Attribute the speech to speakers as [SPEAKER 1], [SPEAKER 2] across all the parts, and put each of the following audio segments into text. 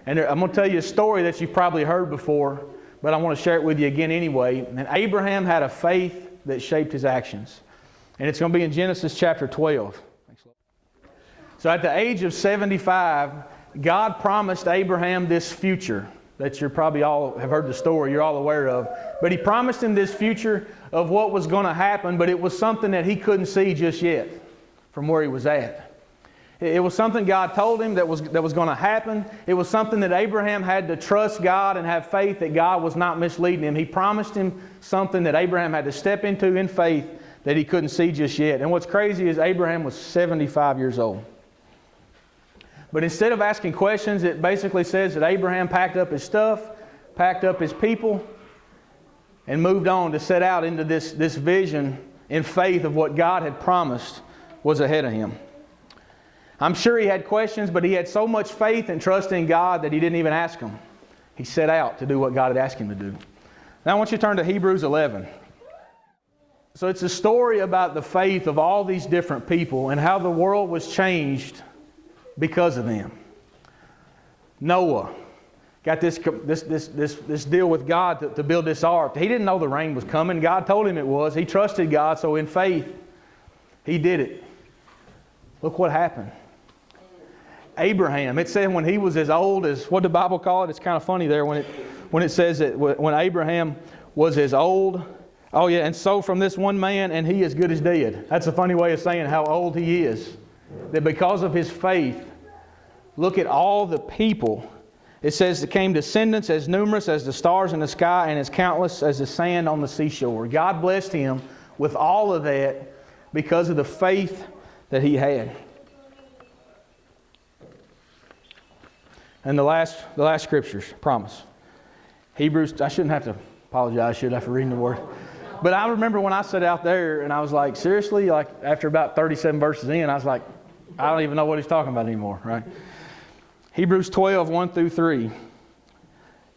[SPEAKER 1] And I'm going to tell you a story that you've probably heard before, but I want to share it with you again anyway. And Abraham had a faith that shaped his actions. And it's going to be in Genesis chapter 12. So at the age of 75, God promised Abraham this future that you probably all have heard the story, you're all aware of. But He promised him this future of what was going to happen, but it was something that he couldn't see just yet from where he was at. It was something God told him that was going to happen. It was something that Abraham had to trust God and have faith that God was not misleading him. He promised him something that Abraham had to step into in faith that he couldn't see just yet. And what's crazy is Abraham was 75 years old. But instead of asking questions, it basically says that Abraham packed up his stuff, packed up his people, and moved on to set out into this vision in faith of what God had promised was ahead of him. I'm sure he had questions, but he had so much faith and trust in God that he didn't even ask them. He set out to do what God had asked him to do. Now I want you to turn to Hebrews 11. So it's a story about the faith of all these different people and how the world was changed because of them. Noah got this deal with God to build this ark. He didn't know the rain was coming. God told him it was. He trusted God, so in faith, he did it. Look what happened. Abraham, it said when he was as old as, what the Bible call it? It's kind of funny there when it says that when Abraham was as old. Oh yeah, and so from this one man, and he as good as dead. That's a funny way of saying how old he is. That because of his faith, look at all the people. It says there came descendants as numerous as the stars in the sky and as countless as the sand on the seashore. God blessed him with all of that because of the faith that he had. And the last scriptures, promise. Hebrews, I shouldn't have to apologize, should I, for reading the word. But I remember when I sat out there and I was like, seriously, like after about 37 verses in, I was like, I don't even know what he's talking about anymore, right? Hebrews 12, 1 through 3.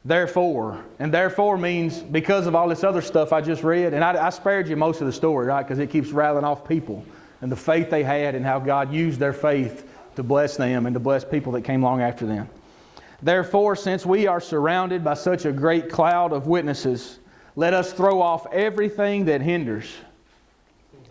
[SPEAKER 1] Therefore. And therefore means because of all this other stuff I just read. And I spared you most of the story, right? Because it keeps rattling off people and the faith they had and how God used their faith to bless them and to bless people that came along after them. Therefore, since we are surrounded by such a great cloud of witnesses, let us throw off everything that hinders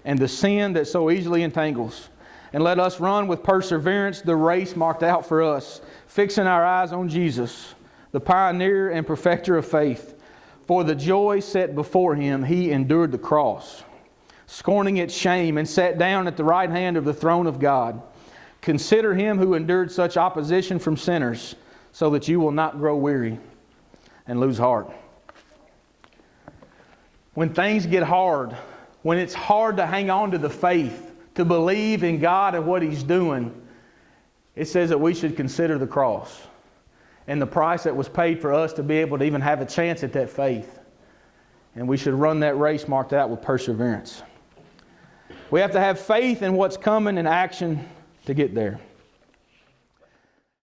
[SPEAKER 1] and the sin that so easily entangles. And let us run with perseverance the race marked out for us, fixing our eyes on Jesus, the pioneer and perfecter of faith. For the joy set before Him, He endured the cross, scorning its shame, and sat down at the right hand of the throne of God. Consider Him who endured such opposition from sinners, so that you will not grow weary and lose heart. When things get hard, when it's hard to hang on to the faith, to believe in God and what He's doing, it says that we should consider the cross and the price that was paid for us to be able to even have a chance at that faith. And we should run that race marked out with perseverance. We have to have faith in what's coming and action to get there.